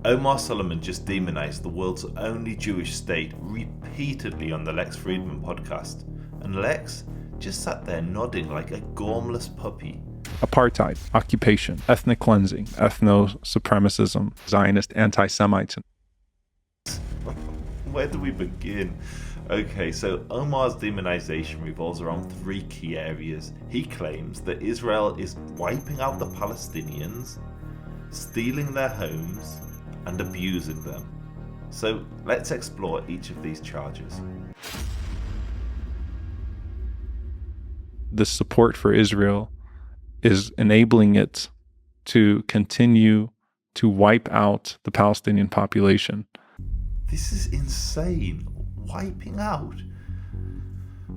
Omar Suleiman just demonized the world's only Jewish state repeatedly on the Lex Fridman podcast, and Lex just sat there nodding like a gormless puppy. Apartheid, occupation, ethnic cleansing, ethno-supremacism, Zionist anti-Semites. Where do we begin? Okay, so Omar's demonization revolves around three key areas. He claims that Israel is wiping out the Palestinians, stealing their homes, and abusing them. So let's explore each of these charges. The support for Israel is enabling it to continue to wipe out the Palestinian population. This is insane. Wiping out.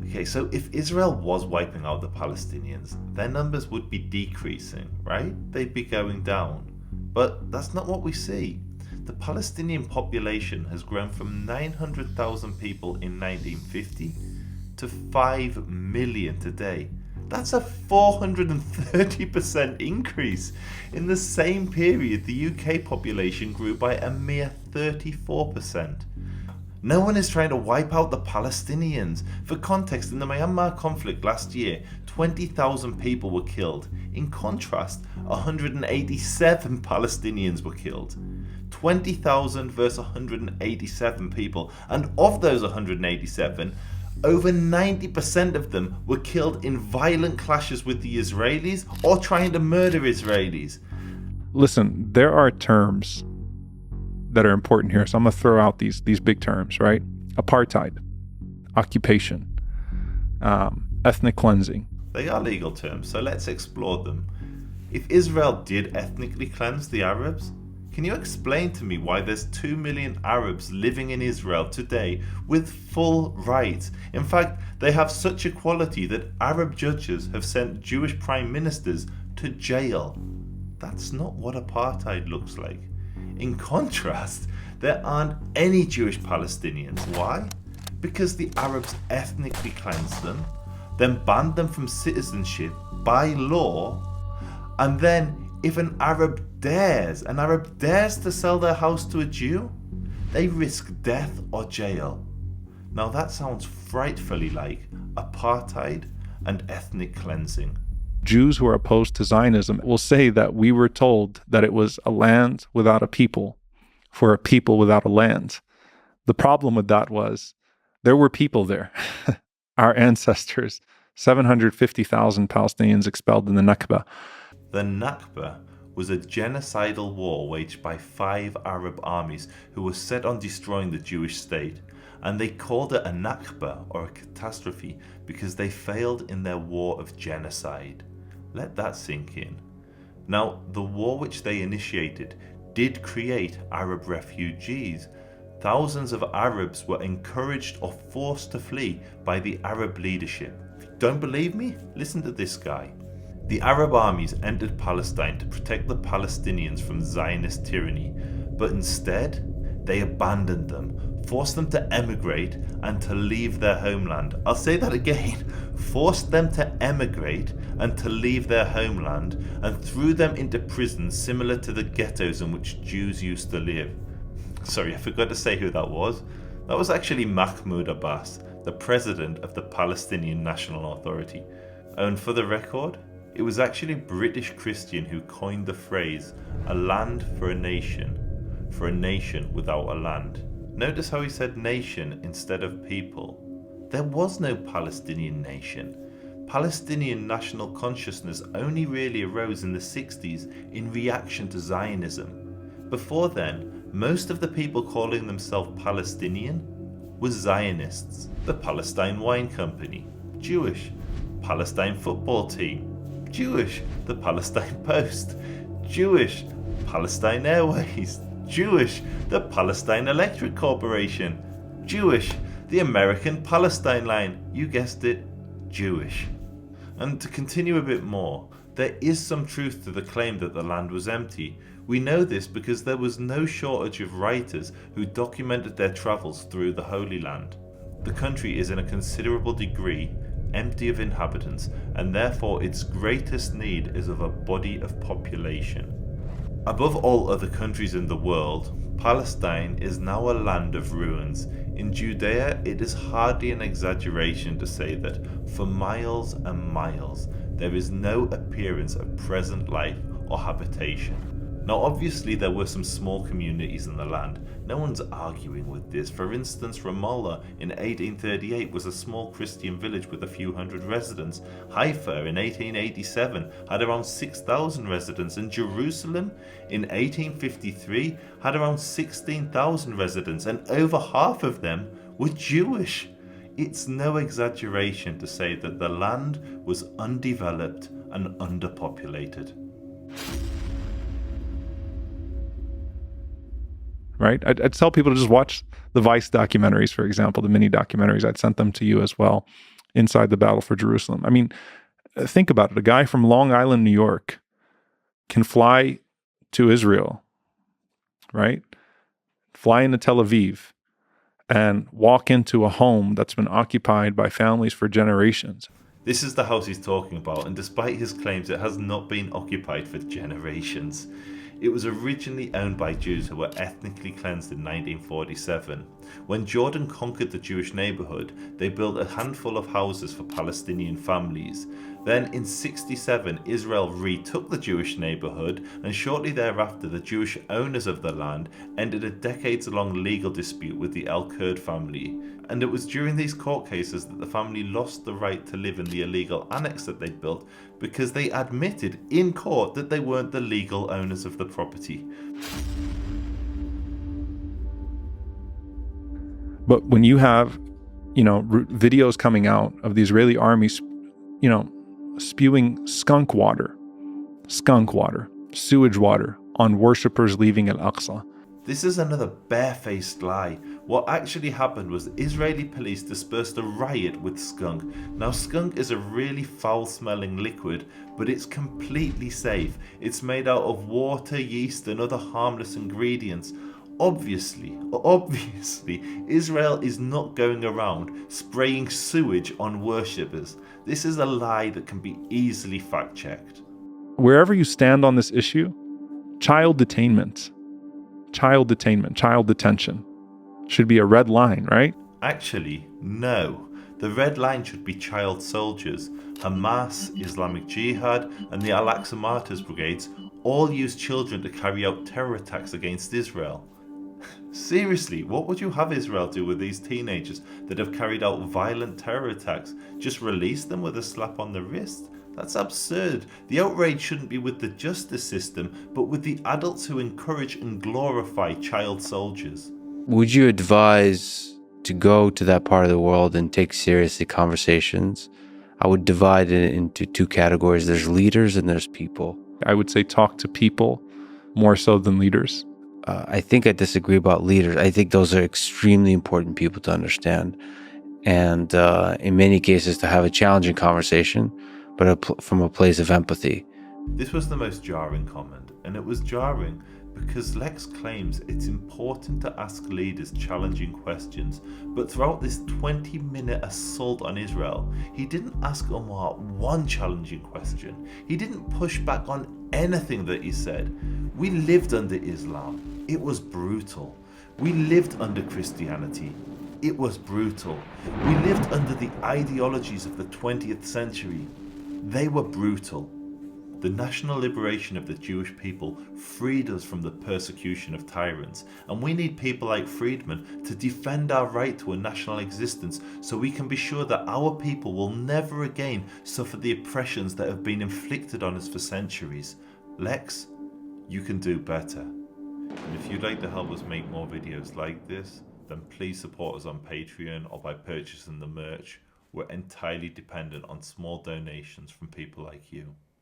Okay, so if Israel was wiping out the Palestinians, their numbers would be decreasing, right? They'd be going down. But that's not what we see. The Palestinian population has grown from 900,000 people in 1950 to 5 million today. That's a 430% increase. In the same period, the UK population grew by a mere 34%. No one is trying to wipe out the Palestinians. For context, in the Myanmar conflict last year, 20,000 people were killed. In contrast, 187 Palestinians were killed. 20,000 versus 187 people. And of those 187, over 90% of them were killed in violent clashes with the Israelis or trying to murder Israelis. Listen, there are terms that are important here. So I'm going to throw out these big terms, right? Apartheid, occupation, ethnic cleansing. They are legal terms, so let's explore them. If Israel did ethnically cleanse the Arabs, can you explain to me why there's 2 million Arabs living in Israel today with full rights? In fact, they have such equality that Arab judges have sent Jewish prime ministers to jail. That's not what apartheid looks like. In contrast, there aren't any Jewish Palestinians. Why? Because the Arabs ethnically cleansed them, then banned them from citizenship by law, and then if an Arab dares to sell their house to a Jew, they risk death or jail. Now that sounds frightfully like apartheid and ethnic cleansing. Jews who are opposed to Zionism will say that we were told that it was a land without a people for a people without a land. The problem with that was there were people there. Our ancestors, 750,000 Palestinians expelled in the Nakba. The Nakba was a genocidal war waged by 5 Arab armies who were set on destroying the Jewish state, and they called it a Nakba, or a catastrophe, because they failed in their war of genocide. Let that sink in. Now, the war which they initiated did create Arab refugees. Thousands of Arabs were encouraged or forced to flee by the Arab leadership. Don't believe me? Listen to this guy. The Arab armies entered Palestine to protect the Palestinians from Zionist tyranny, but instead, they abandoned them, forced them to emigrate and to leave their homeland. I'll say that again. Forced them to emigrate and to leave their homeland, and threw them into prisons similar to the ghettos in which Jews used to live. Sorry, I forgot to say who that was. That was actually Mahmoud Abbas, the president of the Palestinian National Authority. And for the record, it was actually a British Christian who coined the phrase, a land for a nation without a land. Notice how he said nation instead of people. There was no Palestinian nation. Palestinian national consciousness only really arose in the 60s in reaction to Zionism. Before then, most of the people calling themselves Palestinian were Zionists. The Palestine Wine Company, Jewish. Palestine football team, Jewish. The Palestine Post, Jewish. Palestine Airways, Jewish. The Palestine Electric Corporation, Jewish. The American Palestine Line, you guessed it, Jewish. And to continue a bit more, there is some truth to the claim that the land was empty. We know this because there was no shortage of writers who documented their travels through the Holy Land. The country is in a considerable degree empty of inhabitants, and therefore its greatest need is of a body of population. Above all other countries in the world, Palestine is now a land of ruins. In Judea, it is hardly an exaggeration to say that for miles and miles, there is no appearance of present life or habitation. Now, obviously, there were some small communities in the land. No one's arguing with this. For instance, Ramallah in 1838 was a small Christian village with a few hundred residents. Haifa in 1887 had around 6,000 residents, and Jerusalem in 1853 had around 16,000 residents, and over half of them were Jewish. It's no exaggeration to say that the land was undeveloped and underpopulated. Right? I'd tell people to just watch the Vice documentaries, for example, the mini documentaries. I'd sent them to you as well, Inside the Battle for Jerusalem. I mean, think about it. A guy from Long Island, New York can fly to Israel, right? Fly into Tel Aviv and walk into a home that's been occupied by families for generations. This is the house he's talking about, and despite his claims, it has not been occupied for generations. It was originally owned by Jews who were ethnically cleansed in 1947. When Jordan conquered the Jewish neighborhood, they built a handful of houses for Palestinian families. Then in 1967, Israel retook the Jewish neighborhood, and shortly thereafter, the Jewish owners of the land ended a decades-long legal dispute with the Al-Kurd family. And it was during these court cases that the family lost the right to live in the illegal annex that they'd built, because they admitted in court that they weren't the legal owners of the property. But when you have, videos coming out of the Israeli army, spewing skunk water, sewage water on worshippers leaving Al-Aqsa. This is another barefaced lie. What actually happened was Israeli police dispersed a riot with skunk. Now, skunk is a really foul-smelling liquid, but it's completely safe. It's made out of water, yeast, and other harmless ingredients. Obviously, Israel is not going around spraying sewage on worshippers. This is a lie that can be easily fact-checked. Wherever you stand on this issue, child detention should be a red line, right? Actually, no. The red line should be child soldiers. Hamas, Islamic Jihad, and the Al-Aqsa Martyrs Brigades all use children to carry out terror attacks against Israel. Seriously, what would you have Israel do with these teenagers that have carried out violent terror attacks? Just release them with a slap on the wrist? That's absurd. The outrage shouldn't be with the justice system, but with the adults who encourage and glorify child soldiers. Would you advise to go to that part of the world and take seriously conversations? I would divide it into two categories. There's leaders and there's people. I would say talk to people more so than leaders. I think I disagree about leaders. I think those are extremely important people to understand. And in many cases, to have a challenging conversation, but from a place of empathy. This was the most jarring comment, and it was jarring because Lex claims it's important to ask leaders challenging questions, but throughout this 20-minute assault on Israel, he didn't ask Omar one challenging question. He didn't push back on anything that he said. We lived under Islam. It was brutal. We lived under Christianity. It was brutal. We lived under the ideologies of the 20th century. They were brutal. The national liberation of the Jewish people freed us from the persecution of tyrants, and we need people like Fridman to defend our right to a national existence so we can be sure that our people will never again suffer the oppressions that have been inflicted on us for centuries. Lex, you can do better. And if you'd like to help us make more videos like this, then please support us on Patreon or by purchasing the merch. We're entirely dependent on small donations from people like you.